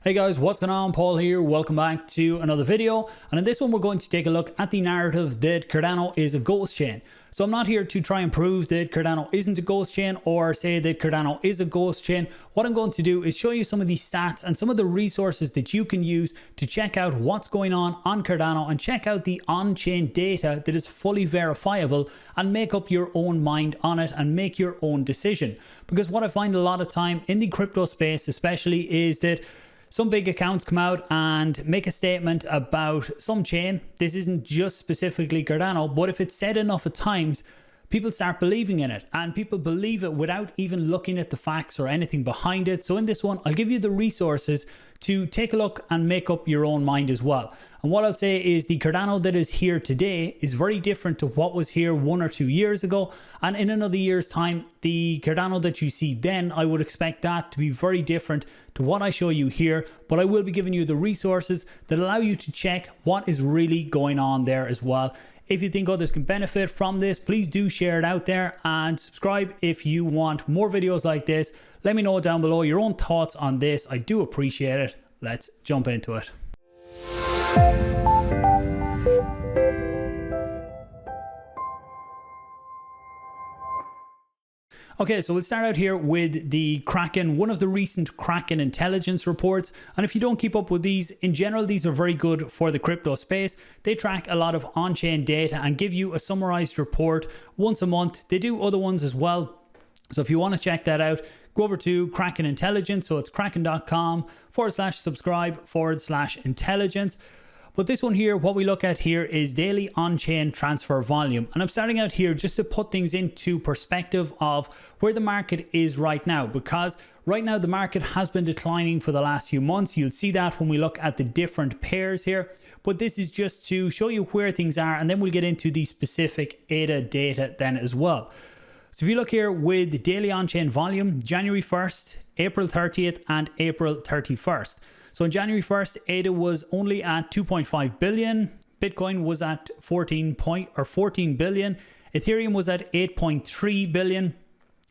Hey guys, what's going on? Paul here. Welcome back to another video. And in this one, we're going to take a look at the narrative that Cardano is a ghost chain. So I'm not here to try and prove that Cardano isn't a ghost chain or say that Cardano is a ghost chain. What I'm going to do is show you some of these stats and some of the resources that you can use to check out what's going on Cardano and check out the on-chain data that is fully verifiable and make up your own mind on it and make your own decision. Because what I find a lot of time in the crypto space especially is that some big accounts come out and make a statement about some chain. This isn't just specifically Cardano, but if it's said enough of times, people start believing in it, and people believe it without even looking at the facts or anything behind it. So in this one, I'll give you the resources to take a look and make up your own mind as well. And what I'll say is the Cardano that is here today is very different to what was here 1 or 2 years ago. And in another year's time, the Cardano that you see then, I would expect that to be very different to what I show you here. But I will be giving you the resources that allow you to check what is really going on there as well. If you think others can benefit from this, please do share it out there and subscribe if you want more videos like this. Let me know down below your own thoughts on this. I do appreciate it. Let's jump into it. Okay, so we'll start out here with the Kraken, one of the recent Kraken intelligence reports. And if you don't keep up with these, in general, these are very good for the crypto space. They track a lot of on-chain data and give you a summarized report once a month. They do other ones as well. So if you want to check that out, go over to Kraken Intelligence. So it's kraken.com/subscribe/intelligence. But this one here, what we look at here is daily on-chain transfer volume. And I'm starting out here just to put things into perspective of where the market is right now, because right now the market has been declining for the last few months. You'll see that when we look at the different pairs here. But this is just to show you where things are, and then we'll get into the specific ADA data then as well. So if you look here with daily on-chain volume, January 1st, April 30th, and April 31st. So on January 1st, ADA was only at 2.5 billion. Bitcoin was at 14 billion. Ethereum was at 8.3 billion.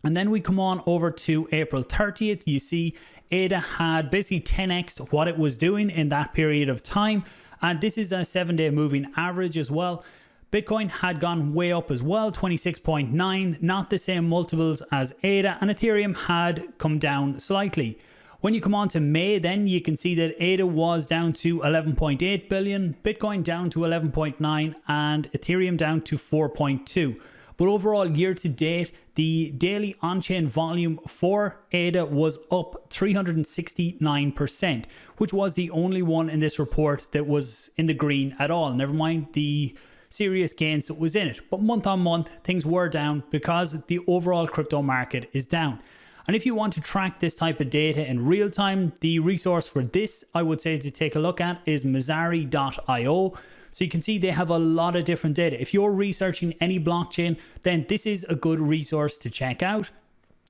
And then we come on over to April 30th. You see ADA had basically 10x what it was doing in that period of time. And this is a 7-day moving average as well. Bitcoin had gone way up as well, 26.9, not the same multiples as ADA, and Ethereum had come down slightly. When you come on to May, then you can see that ADA was down to 11.8 billion, Bitcoin down to 11.9, and Ethereum down to 4.2. But overall, year to date, the daily on-chain volume for ADA was up 369%, which was the only one in this report that was in the green at all. Never mind the serious gains that was in it. But month on month, things were down because the overall crypto market is down. And if you want to track this type of data in real time, the resource for this, I would say to take a look at, is Messari.io. So you can see they have a lot of different data. If you're researching any blockchain, then this is a good resource to check out.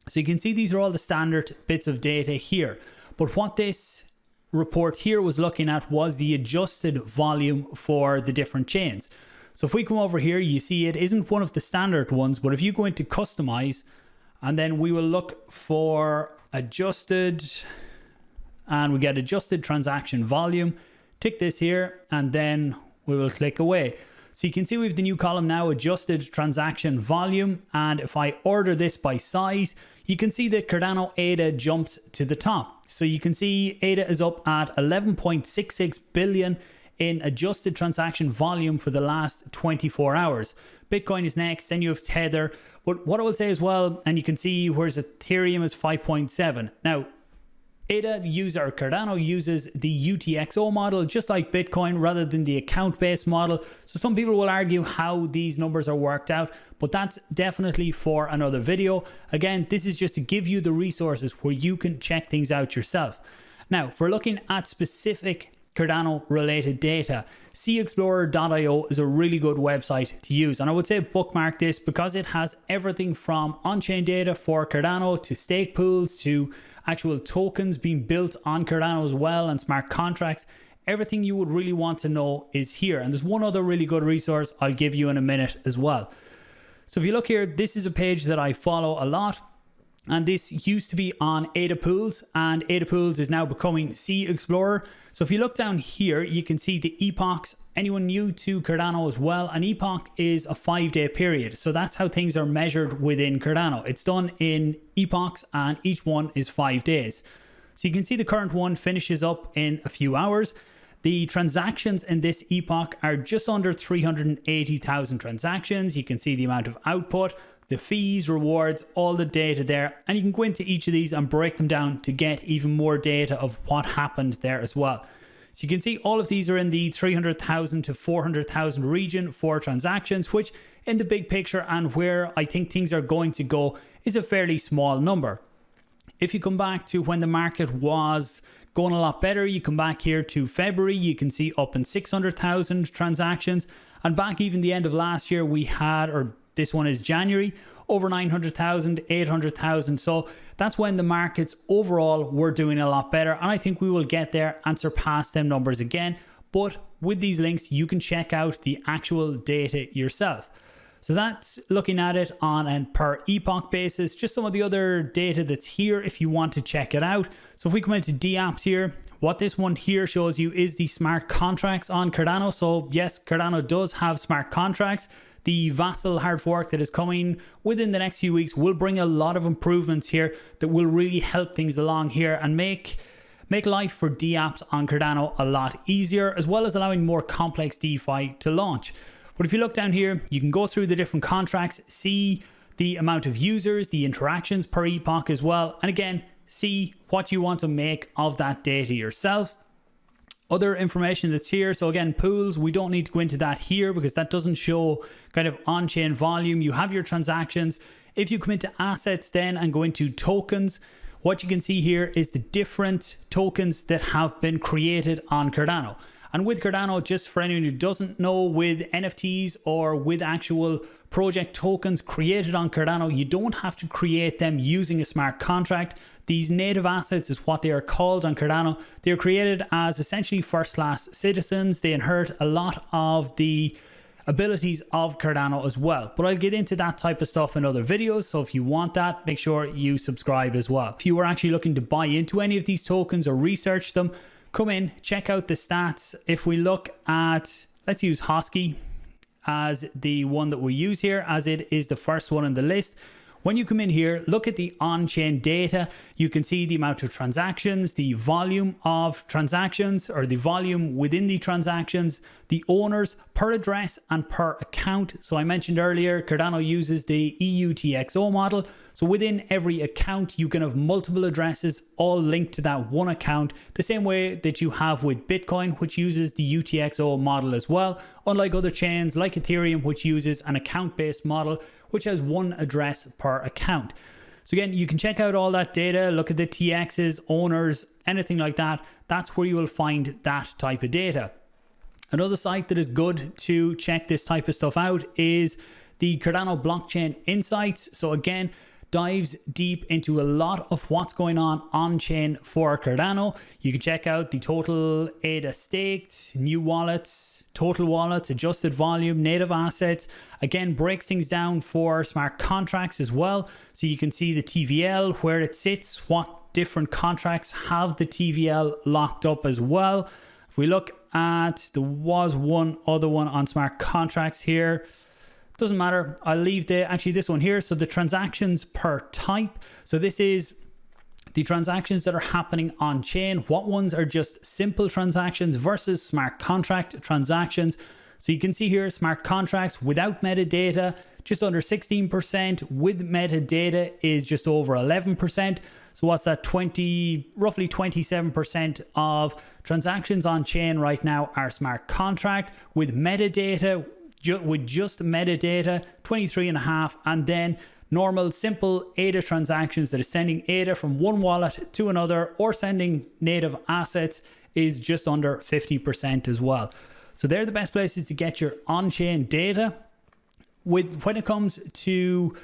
So you can see these are all the standard bits of data here. But what this report here was looking at was the adjusted volume for the different chains. So if we come over here, you see it isn't one of the standard ones, but if you go into customize, and then we will look for adjusted, and we get adjusted transaction volume. Tick this here, and then we will click away. So you can see we have the new column now, adjusted transaction volume. And if I order this by size, you can see that Cardano ADA jumps to the top. So you can see ADA is up at 11.66 billion in adjusted transaction volume for the last 24 hours. Bitcoin is next, then you have Tether. But what I will say as well, and you can see where's Ethereum is 5.7. Now, ADA user, Cardano uses the UTXO model, just like Bitcoin, rather than the account-based model. So some people will argue how these numbers are worked out, but that's definitely for another video. Again, this is just to give you the resources where you can check things out yourself. Now, for looking at specific Cardano related data, Cexplorer.io is a really good website to use, and I would say bookmark this because it has everything from on-chain data for Cardano to stake pools to actual tokens being built on Cardano as well, and smart contracts. Everything you would really want to know is here. And there's one other really good resource I'll give you in a minute as well. So if you look here, this is a page that I follow a lot. And this used to be on ADA Pools, and ADA Pools is now becoming Cexplorer. So if you look down here, you can see the epochs. Anyone new to Cardano as well, an epoch is a 5-day period. So that's how things are measured within Cardano. It's done in epochs and each one is 5 days. So you can see the current one finishes up in a few hours. The transactions in this epoch are just under 380,000 transactions. You can see the amount of output, the fees, rewards, all the data there. And you can go into each of these and break them down to get even more data of what happened there as well. So you can see all of these are in the 300,000 to 400,000 region for transactions, which in the big picture and where I think things are going to go is a fairly small number. If you come back to when the market was going a lot better, you come back here to February, you can see up in 600,000 transactions. And back even the end of last year, we had, or this one is January, over 900,000, 800,000. So that's when the markets overall were doing a lot better. And I think we will get there and surpass them numbers again. But with these links, you can check out the actual data yourself. So that's looking at it on a per epoch basis. Just some of the other data that's here if you want to check it out. So if we come into dApps here, what this one here shows you is the smart contracts on Cardano. So yes, Cardano does have smart contracts. The Vassal hard fork that is coming within the next few weeks will bring a lot of improvements here that will really help things along here and make life for dApps on Cardano a lot easier, as well as allowing more complex DeFi to launch. But if you look down here, you can go through the different contracts, see the amount of users, the interactions per epoch as well. And again, see what you want to make of that data yourself. Other information that's here. So again, pools, we don't need to go into that here because that doesn't show kind of on-chain volume. You have your transactions. If you come into assets then and go into tokens, what you can see here is the different tokens that have been created on Cardano. And with Cardano, just for anyone who doesn't know, with NFTs or with actual project tokens created on Cardano, you don't have to create them using a smart contract. These native assets is what they are called on Cardano. They are created as essentially first-class citizens. They inherit a lot of the abilities of Cardano as well. But I'll get into that type of stuff in other videos. So if you want that, make sure you subscribe as well. If you are actually looking to buy into any of these tokens or research them, come in, check out the stats. If we look at, let's use Hosky as the one that we use here, as it is the first one on the list. When you come in here, look at the on-chain data. You can see the amount of transactions, the volume of transactions, or the volume within the transactions, the owners per address and per account. So I mentioned earlier, Cardano uses the EUTXO model. So within every account, you can have multiple addresses all linked to that one account, the same way that you have with Bitcoin, which uses the UTXO model as well, unlike other chains like Ethereum, which uses an account-based model, which has one address per account. So again, you can check out all that data, look at the TXs, owners, anything like that. That's where you will find that type of data. Another site that is good to check this type of stuff out is the Cardano Blockchain Insights. So again, dives deep into a lot of what's going on chain for Cardano. You can check out the total ADA staked, new wallets, total wallets, adjusted volume, native assets. Again, breaks things down for smart contracts as well. So you can see the TVL, where it sits, what different contracts have the TVL locked up as well. If we look at, there was one other one on smart contracts here. Doesn't matter. I'll leave this one here. So the transactions per type. So this is the transactions that are happening on chain. What ones are just simple transactions versus smart contract transactions. So you can see here smart contracts without metadata, just under 16%. With metadata is just over 11%. So what's that? Roughly 27% of transactions on chain right now are smart contract. With metadata, with just metadata, 23.5%, and then normal simple ADA transactions that is sending ADA from one wallet to another or sending native assets is just under 50% as well. So they're the best places to get your on-chain data. When it comes to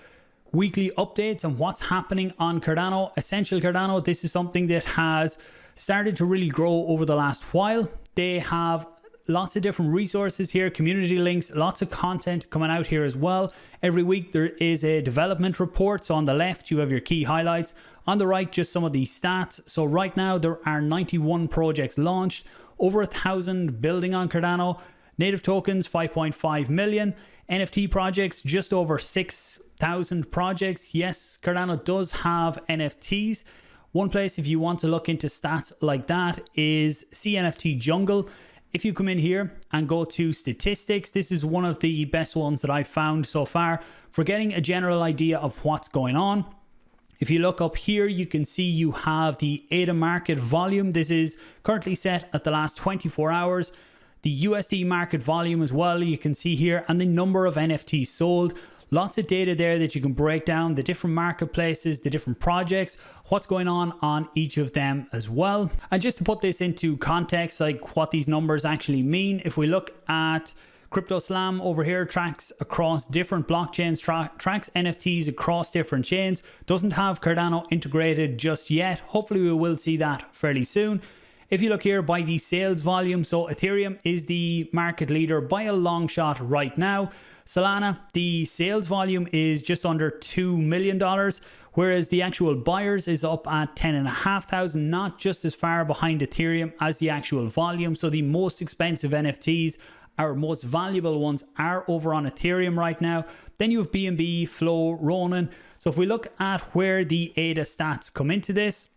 weekly updates and what's happening on Cardano, Essential Cardano, this is something that has started to really grow over the last while. They have lots of different resources here, community links, lots of content coming out here as well. Every week there is a development report. So on the left, you have your key highlights. On the right, just some of these stats. So right now there are 91 projects launched, over 1,000 building on Cardano, native tokens 5.5 million, NFT projects just over 6,000 projects. Yes, Cardano does have NFTs. One place if you want to look into stats like that is CNFT Jungle. If you come in here and go to statistics, this is one of the best ones that I've found so far for getting a general idea of what's going on. If you look up here, you can see you have the ADA market volume. This is currently set at the last 24 hours. The USD market volume as well, you can see here, and the number of NFTs sold. Lots of data there that you can break down, the different marketplaces, the different projects, what's going on each of them as well. And just to put this into context, like what these numbers actually mean, if we look at Crypto Slam over here, tracks across different blockchains, tracks NFTs across different chains, doesn't have Cardano integrated just yet. Hopefully we will see that fairly soon. If you look here by the sales volume, so Ethereum is the market leader by a long shot right now. Solana, the sales volume is just under $2 million, whereas the actual buyers is up at 10,500, not just as far behind Ethereum as the actual volume. So the most expensive NFTs, our most valuable ones, are over on Ethereum right now. Then you have BNB, Flow, Ronin. So if we look at where the ADA stats come into this,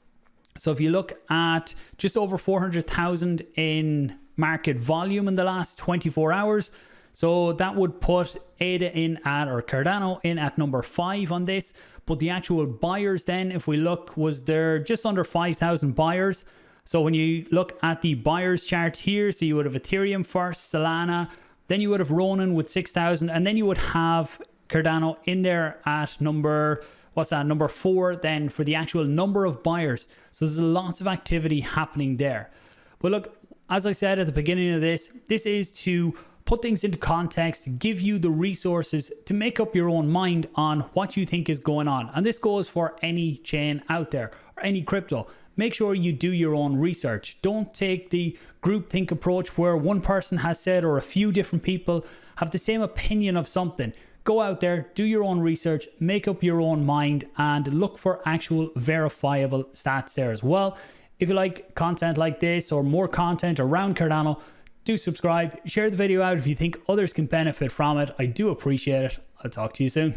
so if you look at just over 400,000 in market volume in the last 24 hours, so that would put ADA in at, or Cardano in at number 5 on this. But the actual buyers then, if we look, was there just under 5,000 buyers. So when you look at the buyers chart here, so you would have Ethereum first, Solana, then you would have Ronin with 6,000, and then you would have Cardano in there at number 4 then for the actual number of buyers. So there's lots of activity happening there. But look, as I said at the beginning of this is to put things into context, give you the resources to make up your own mind on what you think is going on. And this goes for any chain out there or any crypto. Make sure you do your own research. Don't take the groupthink approach where one person has said or a few different people have the same opinion of something. Go out there, do your own research, make up your own mind, and look for actual verifiable stats there as well. If you like content like this or more content around Cardano, do subscribe, share the video out if you think others can benefit from it. I do appreciate it. I'll talk to you soon.